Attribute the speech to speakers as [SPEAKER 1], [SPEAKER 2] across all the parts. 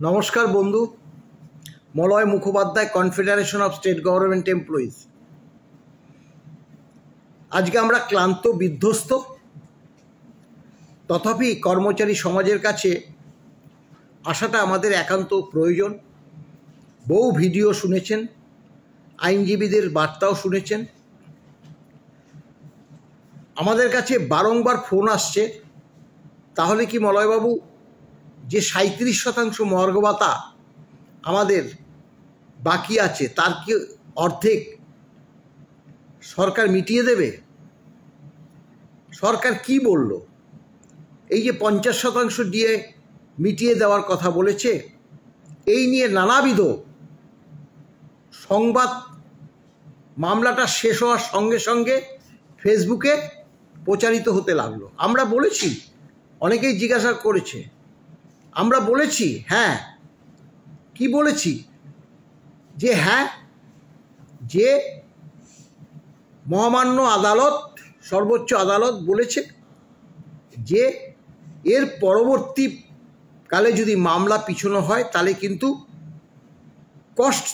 [SPEAKER 1] নমস্কার বন্ধু, Malay Mukhopadhyay, confederation of state government employees. আজকে আমরা ক্লান্ত, বিধ্বস্ত, তথাপি কর্মচারী সমাজের কাছে আসাটা আমাদের একান্ত প্রয়োজন। বহু ভিডিও শুনেছেন, আইনজীবীদের বার্তাও শুনেছেন। আমাদের কাছে বারংবার ফোন আসছে, তাহলে কি মলয়বাবু যে 37% মহার্ঘ ভাতা আমাদের বাকি আছে তার কি অর্ধেক সরকার মিটিয়ে দেবে? সরকার কি বলল? এই যে 50% দিয়ে মিটিয়ে দেওয়ার কথা বলেছে, এই নিয়ে নানাবিধ সংবাদ মামলাটা শেষ হওয়ার সঙ্গে সঙ্গে ফেসবুকে প্রচারিত হতে লাগলো। আমরা বলেছি, অনেকেই জিজ্ঞাসা করেছে, আমরা বলেছি হ্যাঁ, কি বলেছি যে হ্যাঁ, যে মহামান্য আদালত, সর্বোচ্চ আদালত বলেছে যে এর পরবর্তীকালে যদি মামলা পিছনো হয় তাহলে কিন্তু কস্ট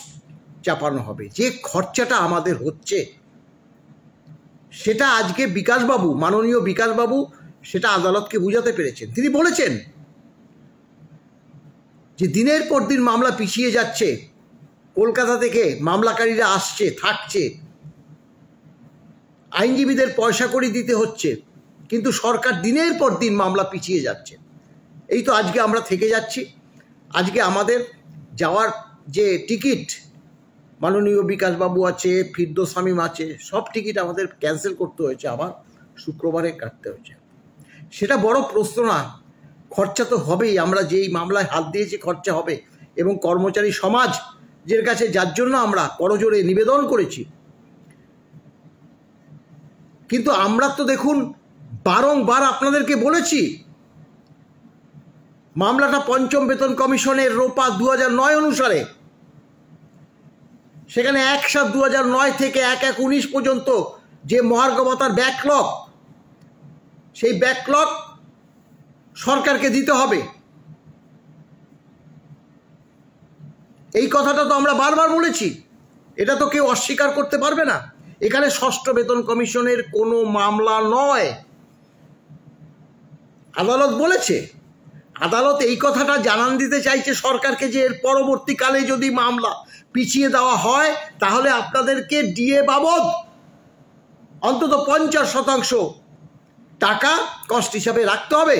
[SPEAKER 1] চাপানো হবে। যে খরচাটা আমাদের হচ্ছে সেটা আজকে বিকাশবাবু, মাননীয় বিকাশবাবু সেটা আদালতকে বুঝাতে পেরেছেন। তিনি বলেছেন যে দিনের পর দিন মামলা পিছিয়ে যাচ্ছে, কলকাতা থেকে মামলাকারীরা আসছে, থাকছে, আইনজীবীদের পয়সা করে দিতে হচ্ছে, কিন্তু সরকার দিনের পর দিন মামলা পিছিয়ে যাচ্ছে। এই তো আজকে আমরা থেকে যাচ্ছি। আজকে আমাদের যাওয়ার যে টিকিট, মাননীয় বিকাশবাবু আছে, ফিরদৌস শামীম আছে, সব টিকিট আমাদের ক্যান্সেল করতে হয়েছে, আবার শুক্রবারে কাটতে হয়েছে। সেটা বড় প্রশ্ন না, খরচা তো হবেই। আমরা যেই মামলায় হাত দিয়েছি খরচা হবে, এবং কর্মচারী সমাজের কাছে যার জন্য আমরা করজোড়ে নিবেদন করেছি। কিন্তু আমরা তো দেখুন বারংবার আপনাদেরকে বলেছি, মামলাটা পঞ্চম বেতন কমিশনের রোপা 2009 অনুসারে, সেখানে 1/7/2009 থেকে 1/1/19 পর্যন্ত যে মহার্ঘ ভাতার ব্যাকলগ, সেই ব্যাকলগ সরকারকে দিতে হবে। এই কথাটা তো আমরা বারবার বলেছি, এটা তো কেউ অস্বীকার করতে পারবে না। এখানে ষষ্ঠ বেতন কমিশনের কোনো মামলা নয়। আদালত বলেছে, আদালত এই কথাটা জানান দিতে চাইছে সরকারকে যে এর পরবর্তীকালে যদি মামলা পিছিয়ে দেওয়া হয় তাহলে আপনাদেরকে ডিএ বাবদ অন্তত 50% টাকা কস্ট হিসাবে রাখতে হবে।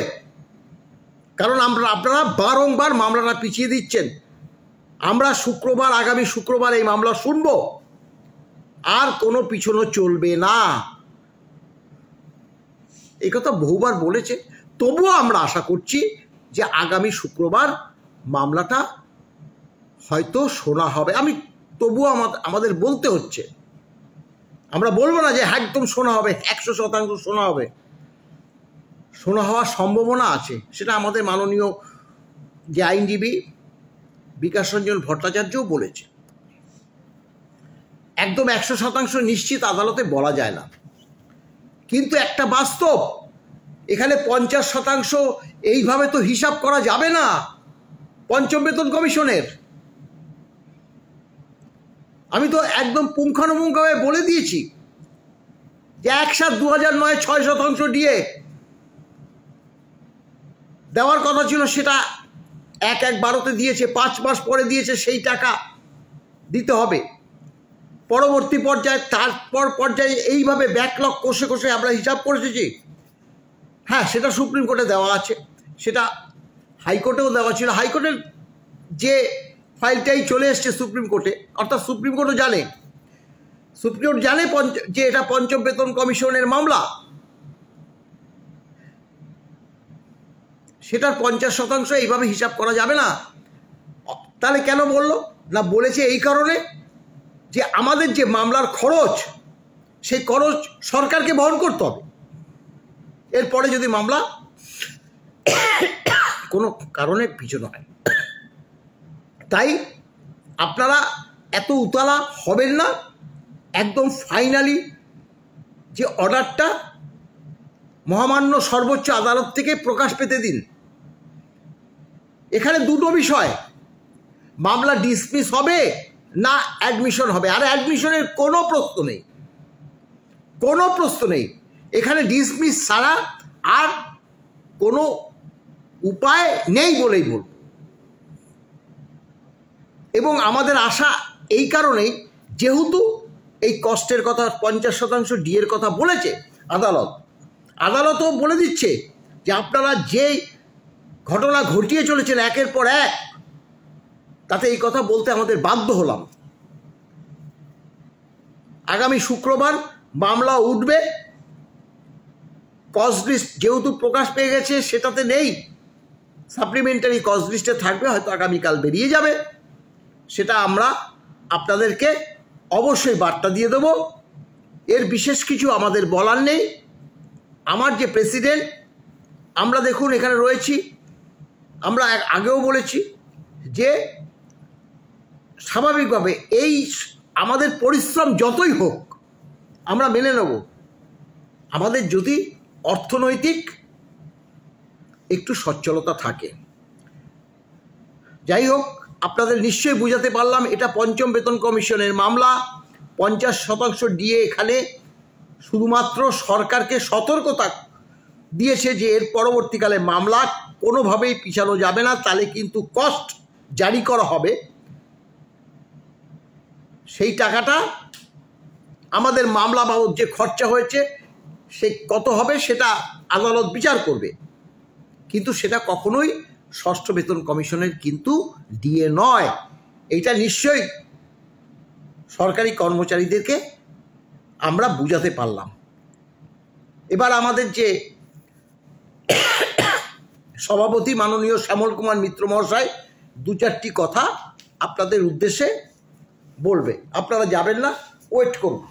[SPEAKER 1] কারণ আপনারা বারংবার মামলাটা পিছিয়ে দিচ্ছেন। আমরা শুক্রবার, আগামী শুক্রবার এই মামলা শুনব, আর কোনো পিছনো চলবে না। এই কথা বহুবার বলেছে, তবুও আমরা আশা করছি যে আগামী শুক্রবার মামলাটা হয়তো শোনা হবে। তবুও আমাদের বলতে হচ্ছে, আমরা বলবো না যে একদম শোনা হবে, 100% শোনা হবে। শোনা হওয়ার সম্ভাবনা আছে, সেটা আমাদের মাননীয় যে আইনজীবী বিকাশ রঞ্জন ভট্টাচার্যও বলেছে। একদম 100% নিশ্চিত আদালতে বলা যায় না, কিন্তু একটা বাস্তব, এখানে 50% এইভাবে তো হিসাব করা যাবে না। পঞ্চম বেতন কমিশনের আমি তো একদম পুঙ্খানুপুঙ্খভাবে বলে দিয়েছি যে 1/7/2009 6% দিয়ে দেওয়ার কথা ছিল, সেটা 1/1/12 দিয়েছে, 5 মাস পরে দিয়েছে, সেই টাকা দিতে হবে। পরবর্তী পর্যায়ে, তারপর পর্যায়ে এইভাবে ব্যাকলগ কষে কষে আমরা হিসাব করেছি। হ্যাঁ, সেটা সুপ্রিম কোর্টে দেওয়া আছে, সেটা হাইকোর্টেও দেওয়া ছিল। হাইকোর্টের যে ফাইলটাই চলে এসছে সুপ্রিম কোর্টে, অর্থাৎ সুপ্রিম কোর্টও জানে, সুপ্রিম কোর্ট জানে যে এটা পঞ্চম বেতন কমিশনের মামলা। সেটার 50% এইভাবে হিসাব করা যাবে না। তাহলে কেন বললো না? বলেছে এই কারণে যে আমাদের যে মামলার খরচ, সেই খরচ সরকারকে বহন করতে হবে। এরপরে যদি মামলা কোনো কারণে পিছনো হয়, তাই আপনারা এত উতলা হবেন না। একদম ফাইনালি যে অর্ডারটা মহামান্য সর্বোচ্চ আদালত থেকে প্রকাশ পেতে দিন। এখানে দুটো বিষয়, মামলা ডিসমিস হবে না অ্যাডমিশন হবে। আর অ্যাডমিশনের কোনো প্রশ্ন নেই, কোনো প্রশ্ন নেই। এখানে ডিসমিস ছাড়া আর কোনো উপায় নেই বলেই বলব। এবং আমাদের আশা এই কারণেই, যেহেতু এই কষ্টের কথা 50% ডিএর কথা বলেছে আদালতও বলে দিচ্ছে যে আপনারা যেই ঘটনা ঘটিয়ে চলেছেন একের পর এক, তাতে এই কথা বলতে আমাদের বাধ্য হলাম। আগামী শুক্রবার মামলা উঠবে। কস্ট লিস্ট যেহেতু প্রকাশ পেয়ে গেছে, সেটাতে নেই, সাপ্লিমেন্টারি কস্ট লিস্টে থাকবে, হয়তো আগামীকাল বেরিয়ে যাবে। সেটা আমরা আপনাদেরকে অবশ্যই বার্তা দিয়ে দেব। এর বিশেষ কিছু আমাদের বলার নেই। আমার যে প্রেসিডেন্ট, আমরা দেখুন এখানে রয়েছি, আমরা আগেও বলেছি যে স্বাভাবিকভাবে এই আমাদের পরিশ্রম যতই হোক আমরা মেনে নেব, আমাদের যদি অর্থনৈতিক একটু সচ্ছলতা থাকে। যাই হোক, আপনাদের নিশ্চয়ই বুঝাতে পারলাম, এটা পঞ্চম বেতন কমিশনের মামলা। 50% ডিএ এখানে শুধুমাত্র সরকারকে সতর্কতা দিয়েছে যে এর পরবর্তীকালে মামলা কোনোভাবেই পিছানো যাবে না, তাহলে কিন্তু কস্ট জারি করা হবে। সেই টাকাটা আমাদের মামলা বাবদ যে খরচা হয়েছে সে কত হবে সেটা আদালত বিচার করবে, কিন্তু সেটা কখনোই ষষ্ঠ বেতন কমিশনের কিন্তু ডিএ নয়। এইটা নিশ্চয়ই সরকারি কর্মচারীদেরকে আমরা বুঝাতে পারলাম। এবার আমাদের যে সভাপতি মাননীয় শ্যামল কুমার মিত্র মহাশয় 2-4টি কথা আপনাদের উদ্দেশ্যে বলবে। আপনারা যাবেন না, ওয়েট করুন।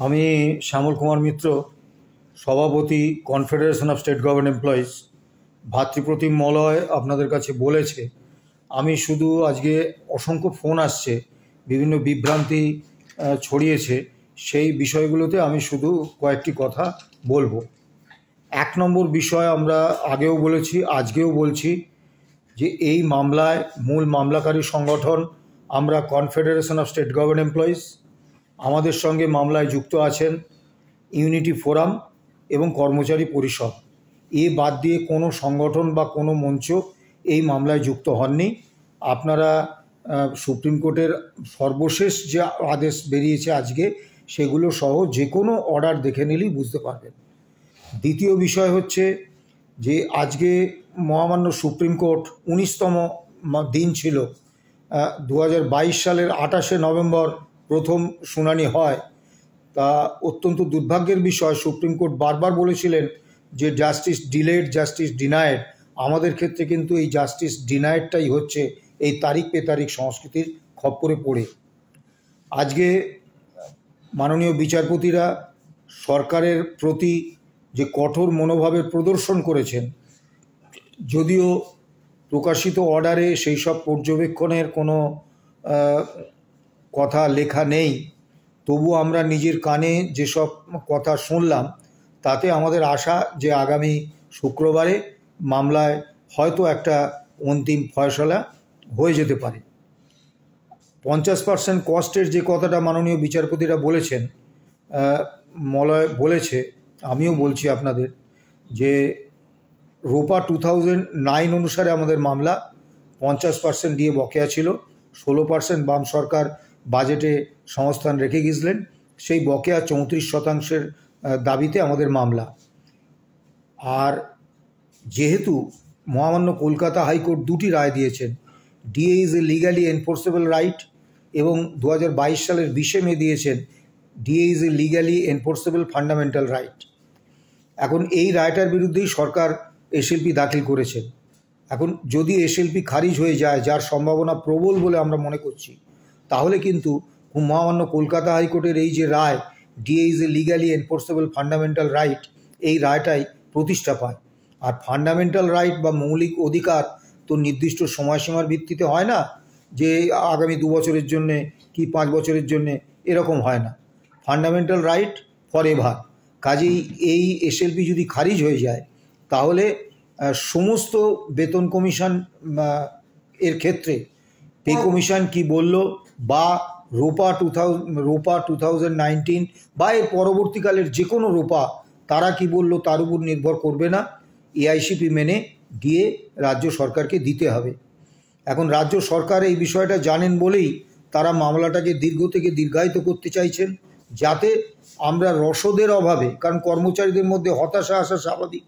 [SPEAKER 2] আমি শ্যামল কুমার মিত্র, সভাপতি confederation of state government employees. ভাতৃপ্রতিম মলয় আপনাদের কাছে বলেছে, আমি শুধু আজকে অসংখ্য ফোন আসছে, বিভিন্ন বিভ্রান্তি ছড়িয়েছে, সেই বিষয়গুলোতে আমি শুধু কয়েকটি কথা বলবো। 1 নম্বর বিষয়, আমরা আগেও বলেছি আজকেও বলছি যে এই মামলায় মূল মামলাকারী সংগঠন আমরা confederation of state government employees. আমাদের সঙ্গে মামলায় যুক্ত আছেন ইউনিটি ফোরাম এবং কর্মচারী পরিষদ। এ বাদ দিয়ে কোনো সংগঠন বা কোনো মঞ্চ এই মামলায় যুক্ত হননি। আপনারা সুপ্রিম কোর্টের সর্বশেষ যে আদেশ বেরিয়েছে আজকে, সেগুলো সহ যে কোনো অর্ডার দেখে নিলেই বুঝতে পারবেন। দ্বিতীয় বিষয় হচ্ছে যে আজকে মহামান্য সুপ্রিম কোর্ট 19তম দিন ছিল, 2022 সালের 28শে নভেম্বর প্রথম শুনানি হয়। তা অত্যন্ত দুর্ভাগ্যের বিষয়, সুপ্রিম কোর্ট বারবার বলেছিলেন যে জাস্টিস ডিলেড, জাস্টিস ডিনায়েড। আমাদের ক্ষেত্রে কিন্তু এই জাস্টিস ডিনায়েডটাই হচ্ছে এই তারিখ পে তারিখ সংস্কৃতির খপ্পরে পড়ে। আজকে মাননীয় বিচারপতিরা সরকারের প্রতি যে কঠোর মনোভাবের প্রদর্শন করেছেন, যদিও প্রকাশিত অর্ডারে সেই সব পর্যবেক্ষণের কোনো কথা লেখা নেই, তবু আমরা নিজের কানে যেসব কথা শুনলাম তাতে আমাদের আশা যে আগামী শুক্রবারে মামলায় হয়তো একটা অন্তিম ফয়সলা হয়ে যেতে পারে। 50% কস্টের যে কথাটা মাননীয় বিচারপতিরা বলেছেন, মলয় বলেছে, আমিও বলছি আপনাদের যে রোপা 2009 অনুসারে আমাদের মামলা 50% দিয়ে বকেয়া ছিল। 16% বাম সরকার বাজেটে সংস্থান রেখে গিয়েছিলেন, সেই বকেয়া 34% দাবিতে আমাদের মামলা। আর যেহেতু মহামান্য কলকাতা হাইকোর্ট 2টি রায় দিয়েছেন, DA is a legally enforceable right, এবং 2022 সালের 20শে মে দিয়েছেন DA is a legally enforceable fundamental right. এখন এই রায়টার বিরুদ্ধেই সরকার এসএলপি দাখিল করেছেন। এখন যদি এসএলপি খারিজ হয়ে যায়, যার সম্ভাবনা প্রবল বলে আমরা মনে করছি, তাহলে কিন্তু মহামান্য কলকাতা হাইকোর্টের এই যে রায়, DA is a legally enforceable fundamental right, এই রায়টাই প্রতিষ্ঠা পায়। আর ফান্ডামেন্টাল রাইট বা মৌলিক অধিকার তো নির্দিষ্ট সময়সীমার ভিত্তিতে হয় না, যে আগামী 2 বছরের জন্যে কি 5 বছরের জন্যে, এরকম হয় না। Fundamental right forever. কাজেই এই এসএলপি যদি খারিজ হয়ে যায় তাহলে সমস্ত বেতন কমিশন এর ক্ষেত্রে পে কমিশন কি বলল বা রোপা 2019 বা এর পরবর্তীকালের যে কোনো রোপা তারা কি বলল তার উপর নির্ভর করবে না, এআইসিপি মেনে দিয়ে রাজ্য সরকারকে দিতে হবে। এখন রাজ্য সরকার এই বিষয়টা জানেন বলেই তারা মামলাটাকে দীর্ঘ থেকে দীর্ঘায়িত করতে চাইছেন, যাতে আমরা রসদের অভাবে, কারণ কর্মচারীদের মধ্যে হতাশা আসা স্বাভাবিক,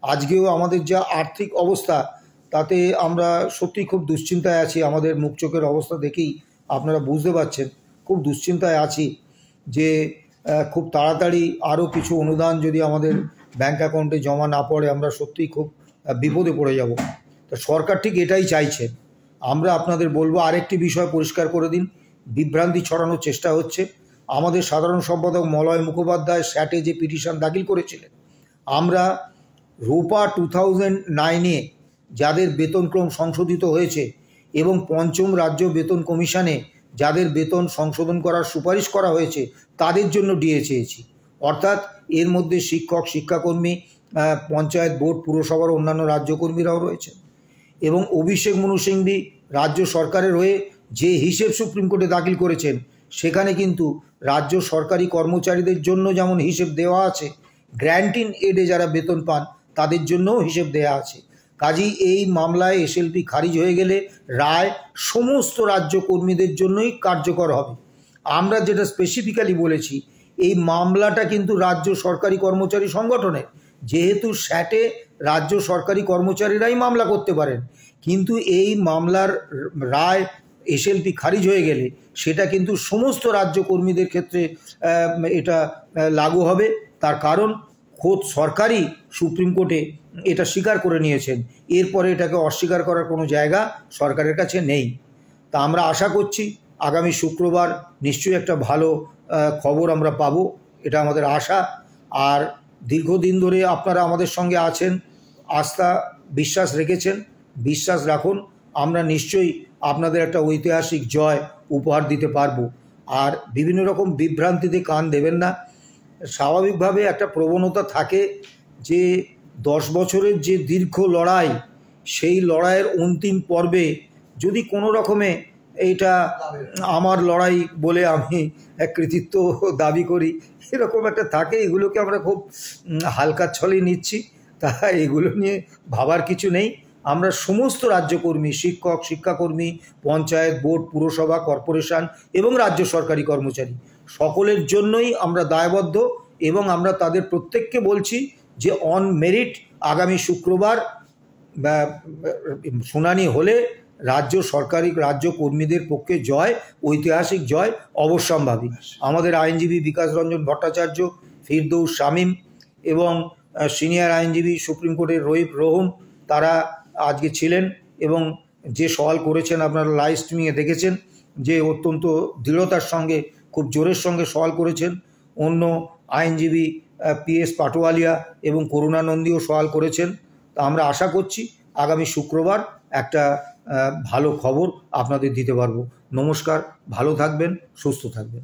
[SPEAKER 2] আজকেও আমাদের যা আর্থিক অবস্থা তাতে আমরা সত্যি খুব দুশ্চিন্তায় আছি। আমাদের মুখ চোখের অবস্থা দেখেই আপনারা বুঝতে পারছেন খুব দুশ্চিন্তায় আছি যে খুব তাড়াতাড়ি আরও কিছু অনুদান যদি আমাদের ব্যাংক অ্যাকাউন্টে জমা না পড়ে আমরা সত্যিই খুব বিপদে পড়ে যাব। তো সরকার ঠিক এটাই চাইছে। আমরা আপনাদের বলবো আরেকটি বিষয় পরিষ্কার করে দিন, বিভ্রান্তি ছড়ানোর চেষ্টা হচ্ছে। আমাদের সাধারণ সম্পাদক মলয় মুখোপাধ্যায় স্যাটে যে পিটিশন দাখিল করেছিলেন, আমরা রোপা 2009-এ যাদের বেতনক্রম সংশোধিত হয়েছে এবং পঞ্চম রাজ্য বেতন কমিশনে যাদের বেতন সংশোধন করার সুপারিশ করা হয়েছে তাদের জন্য ডিএ চেয়েছি। অর্থাৎ এর মধ্যে শিক্ষক, শিক্ষাকর্মী, পঞ্চায়েত বোর্ড, পুরসভার অন্যান্য রাজ্যকর্মীরাও রয়েছে। এবং অভিষেক মনু সিংভি রাজ্য সরকারের হয়ে যে হিসেব সুপ্রিম কোর্টে দাখিল করেছেন সেখানে কিন্তু রাজ্য সরকারি কর্মচারীদের জন্য যেমন হিসেব দেওয়া আছে, গ্র্যান্ট ইন এডে যারা বেতন পান তাদের জন্যও হিসেব দেওয়া আছে। কাজেই এই মামলায় এসএলপি খারিজ হয়ে গেলে রায় সমস্ত রাজ্য কর্মীদের জন্যই কার্যকর হবে। আমরা যেটা স্পেসিফিক্যালি বলেছি, এই মামলাটা কিন্তু রাজ্য সরকারি কর্মচারী সংগঠনের, যেহেতু স্যাটে রাজ্য সরকারি কর্মচারীরাই মামলা করতে পারেন, কিন্তু এই মামলার রায় এসএলপি খারিজ হয়ে গেলে সেটা কিন্তু সমস্ত রাজ্য কর্মীদের ক্ষেত্রে এটা লাগু হবে। তার কারণ খোদ সরকারই সুপ্রিম কোর্টে এটা স্বীকার করে নিয়েছেন, এরপরে এটাকে অস্বীকার করার কোনো জায়গা সরকারের কাছে নেই। তা আমরা আশা করছি আগামী শুক্রবার নিশ্চয়ই একটা ভালো খবর আমরা পাবো, এটা আমাদের আশা। আর দীর্ঘদিন ধরে আপনারা আমাদের সঙ্গে আছেন, আস্থা বিশ্বাস রেখেছেন, বিশ্বাস রাখুন, আমরা নিশ্চয়ই আপনাদের একটা ঐতিহাসিক জয় উপহার দিতে পারবো। আর বিভিন্ন রকম বিভ্রান্তিতে কান দেবেন না। স্বাভাবিকভাবে একটা প্রবণতা থাকে যে 10 বছরের যে দীর্ঘ লড়াই, সেই লড়াইয়ের অন্তিম পর্বে যদি কোনো রকমে এইটা আমার লড়াই বলে আমি কৃতিত্ব দাবি করি, এরকম একটা থাকে, এগুলোকে আমরা খুব হালকার ছলে নিচ্ছি। তা এগুলো নিয়ে ভাবার কিছু নেই। আমরা সমস্ত রাজ্যকর্মী, শিক্ষক, শিক্ষাকর্মী, পঞ্চায়েত বোর্ড, পুরসভা, কর্পোরেশন এবং রাজ্য সরকারি কর্মচারী সকলের জন্যই আমরা দায়বদ্ধ এবং আমরা তাদের প্রত্যেককে বলছি যে অন মেরিট আগামী শুক্রবার শুনানি হলে রাজ্য কর্মীদের পক্ষে জয়, ঐতিহাসিক জয় অবশ্যম্ভাবী। আমাদের আইনজীবী বিকাশ রঞ্জন ভট্টাচার্য, ফিরদৌস শামীম এবং সিনিয়র আইনজীবী সুপ্রিম কোর্টের রহিম তারা আজকে ছিলেন এবং যে সওয়াল করেছেন আপনারা লাইভ স্ট্রিমিংয়ে দেখেছেন যে অত্যন্ত দৃঢ়তার সঙ্গে, খুব জোরের সঙ্গে সওয়াল করেছেন। অন্য আইনজীবী PS পাটোয়ালিয়া এবং করুণানন্দীও সওয়াল করেছেন। তা আমরা আশা করছি আগামী শুক্রবার একটা ভালো খবর আপনাদের দিতে পারবো। নমস্কার, ভালো থাকবেন, সুস্থ থাকবেন।